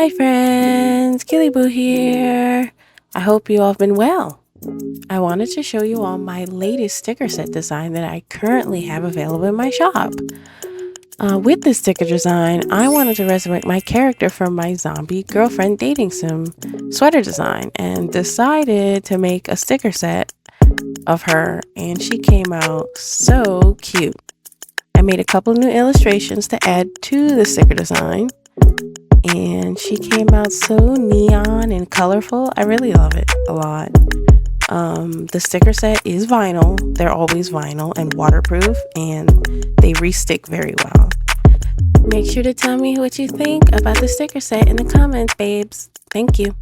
Hi friends, Guillyboo here. I hope you all have been well. I wanted to show you all my latest sticker set design that I currently have available in my shop. With this sticker design, I wanted to resurrect my character from my zombie girlfriend dating sim sweater design and decided to make a sticker set of her, and she came out so cute. I made a couple new illustrations to add to the sticker design, and she came out so neon and colorful. I really love it a lot. The sticker set is vinyl. They're always vinyl and waterproof, and they re-stick very well. Make sure to tell me what you think about the sticker set in the comments, babes. Thank you.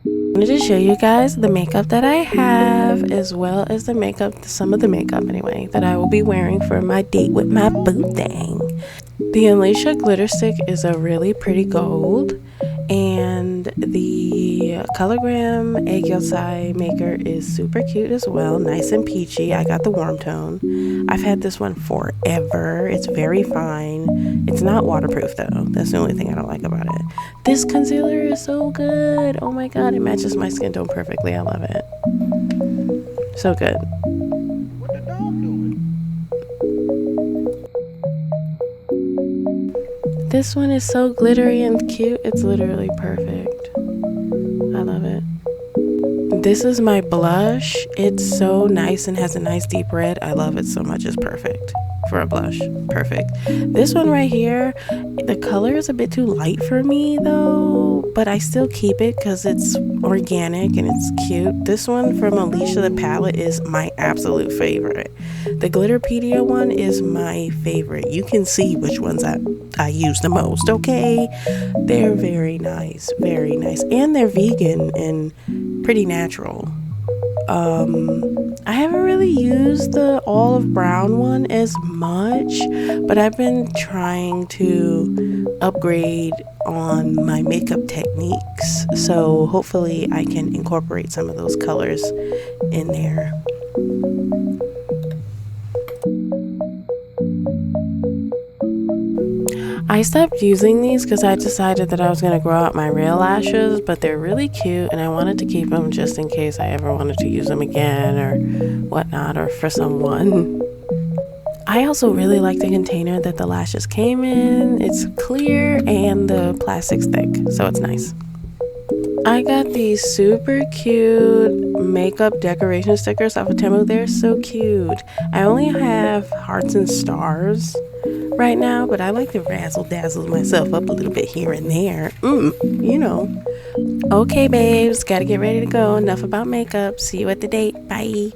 I wanted to show you guys the makeup that I have, as well as the makeup, some of the makeup anyway, that I will be wearing for my date with my boo thing. The Alicia glitter stick is a really pretty gold, and the Colorgram egg yolk eye maker is super cute as well, nice and peachy. I got the warm tone. I've had this one forever. It's very fine. It's not waterproof though. That's the only thing I don't like about it. This concealer is so good. Oh my god, it matches my skin tone perfectly. I love it. So good. What the dog doing? This one is so glittery and cute. It's literally perfect. I love it. This is my blush. It's so nice and has a nice deep red. I love it so much. It's perfect for a blush. Perfect. This one right here, the color is a bit too light for me though, but I still keep it because it's organic and it's cute. This one from Alicia, the palette, is my absolute favorite. The Glitterpedia one is my favorite. You can see which ones I use the most, okay? They're very nice, and they're vegan and pretty natural. I haven't really used the olive brown one as much, but I've been trying to upgrade on my makeup techniques, so hopefully I can incorporate some of those colors in there. I stopped using these because I decided that I was going to grow out my real lashes, but they're really cute and I wanted to keep them just in case I ever wanted to use them again or whatnot, or for someone. I also really like the container that the lashes came in. It's clear and the plastic's thick, so it's nice. I got these super cute makeup decoration stickers off of Temu. They're so cute. I only have hearts and stars right now, but I like to razzle dazzle myself up a little bit here and there. You know. Okay, babes, gotta get ready to go. Enough about makeup. See you at the date. Bye.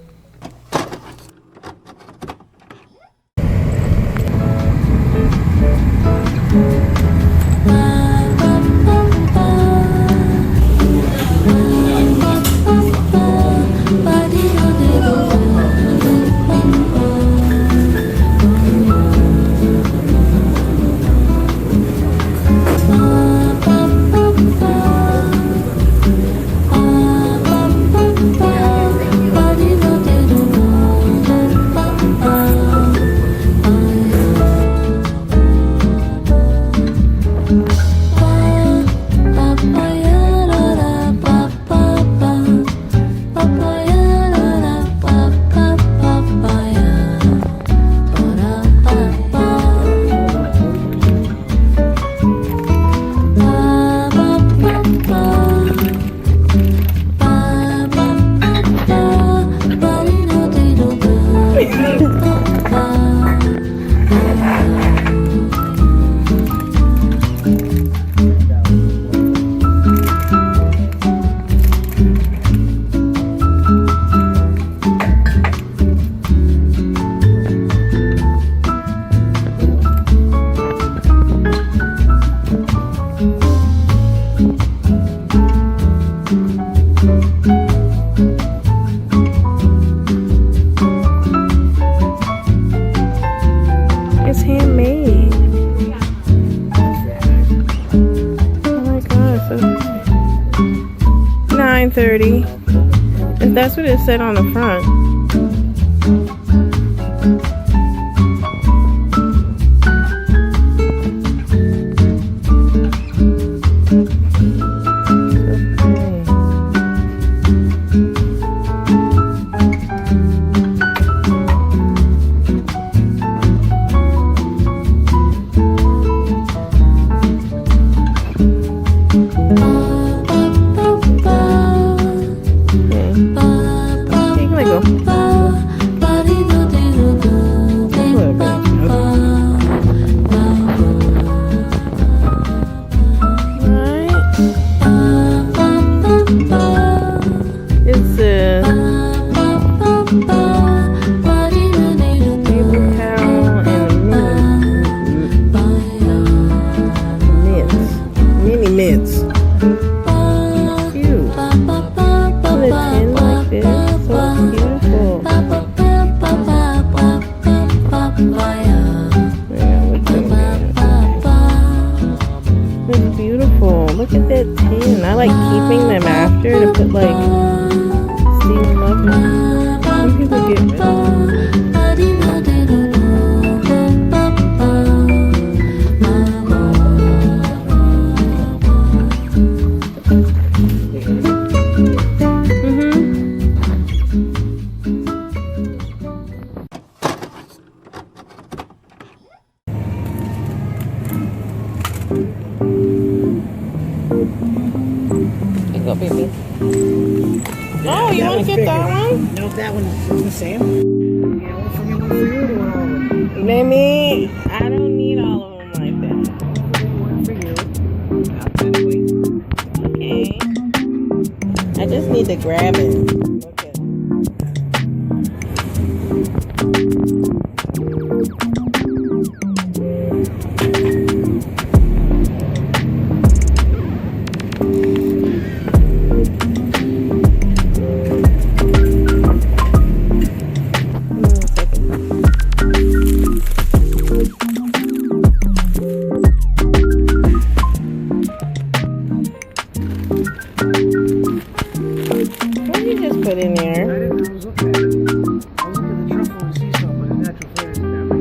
It's handmade. Oh my gosh. $9.30. And that's what it said on the front. connector to put like steam muffins. Some people get rid go, baby. Oh, you want to get that one? No, that one's the same. Yeah, one for me, one for you, or all of them? Baby, I don't need all of them like that. One for you. I'll send it. Okay. I just need to grab it. Okay. What did you just put in there? I didn't know. I was looking at it. I was looking at the truffle and sea salt, but the natural flavors in that.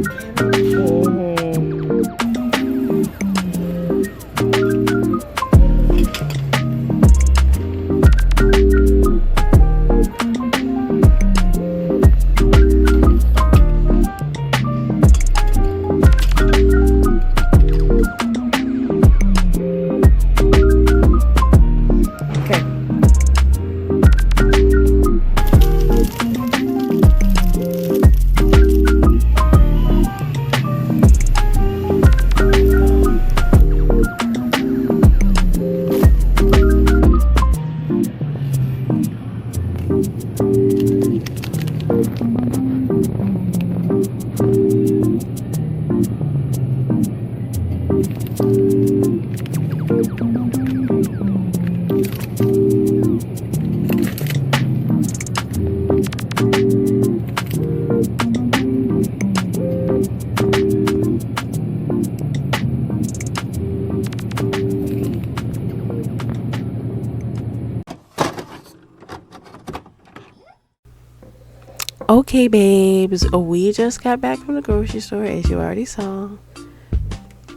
Okay, babes, we just got back from the grocery store, as you already saw.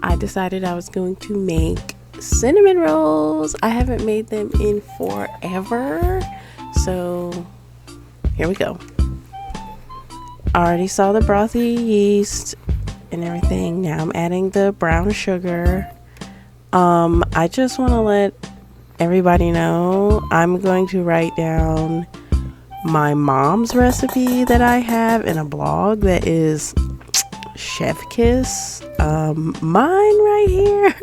I decided I was going to make cinnamon rolls. I haven't made them in forever, so here we go. I already saw the brothy yeast and everything. Now I'm adding the brown sugar. I just want to let everybody know I'm going to write down my mom's recipe that I have in a blog that is Chef Kiss. Mine right here,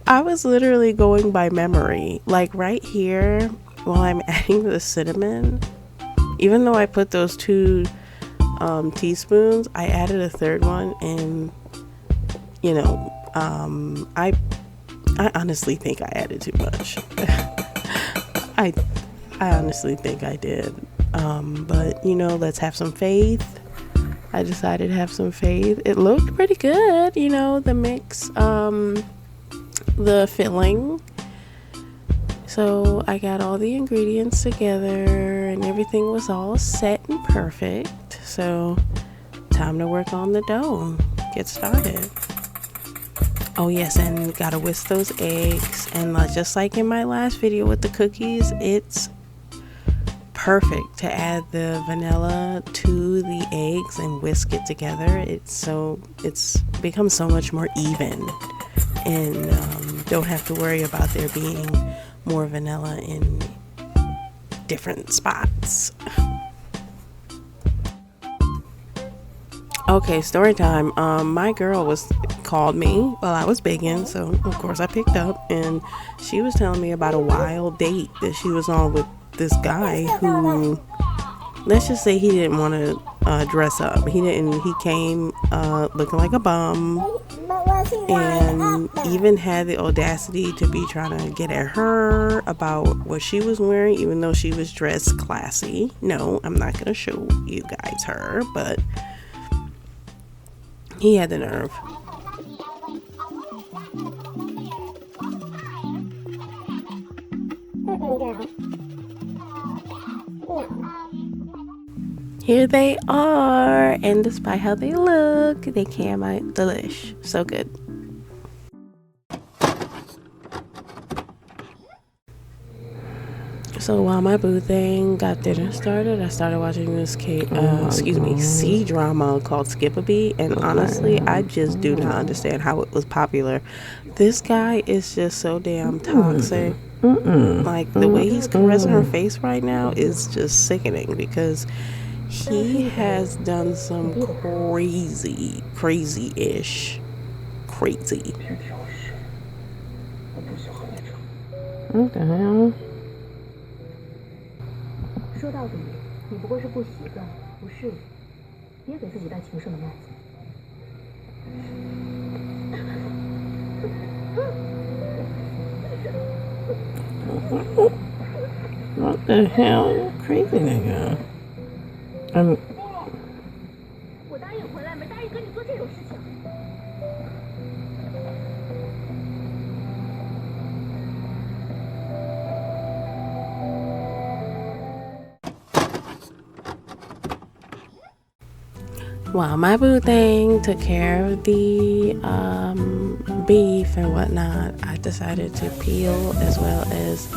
I was literally going by memory. Like right here, while I'm adding the cinnamon, even though I put those 2 teaspoons, I added a 3rd one, and you know, I honestly think I added too much. I honestly think I did. But you know, let's have some faith. I decided to have some faith. It looked pretty good, you know, the mix, the filling. So I got all the ingredients together and everything was all set and perfect. So time to work on the dough. Get started. Oh yes, and gotta whisk those eggs. And just like in my last video with the cookies, it's perfect to add the vanilla to the eggs and whisk it together. It's become so much more even, and don't have to worry about there being more vanilla in different spots. Okay, story time. My girl called me while I was baking, so of course I picked up, and she was telling me about a wild date that she was on with this guy who, let's just say, he didn't want to dress up. He came looking like a bum, and even had the audacity to be trying to get at her about what she was wearing, even though she was dressed classy. No, I'm not gonna show you guys her, but he had the nerve. Here they are, and despite how they look, they came out delish. So good. So while my boo thing got dinner started, I started watching this C drama called Skip a Beat, and honestly, I just do not understand how it was popular. This guy is just so damn toxic. Like the way he's caressing her face right now is just sickening because he has done some crazy-ish. Crazy. What the hell? 说到底，你不过是不习惯，不适应，别给自己带情圣的面子。What the hell? Crazy nigga. 我答应回来，没答应跟你做这种事情。While my boo thing took care of the beef and whatnot, I decided to peel as well as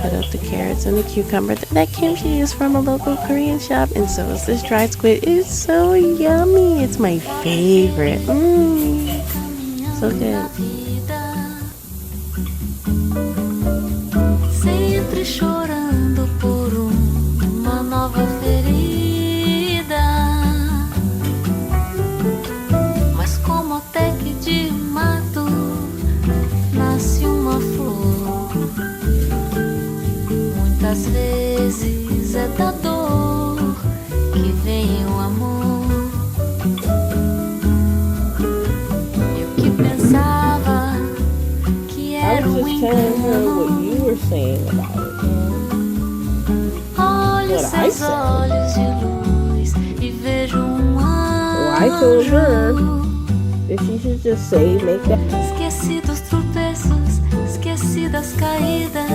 cut up the carrots and the cucumber that kimchi is from a local Korean shop, and so is this dried squid. It's so yummy. It's my favorite. So good. Sempre chorando por uma nova ferida, mas como até que de mato nasce uma flor. Muitas vezes é da dor que vem o amor. Eu que pensava que era engano. Saying about it. Olho seus olhos de luz e vejo anjo. I told her that she should just say, make that. Esqueci dos tropeços, esqueci das caídas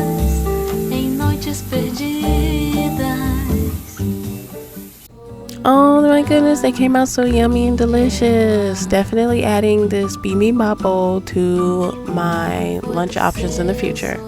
em noites perdidas. Oh my goodness, they came out so yummy and delicious. Definitely adding this bibimbap bowl to my lunch options in the future.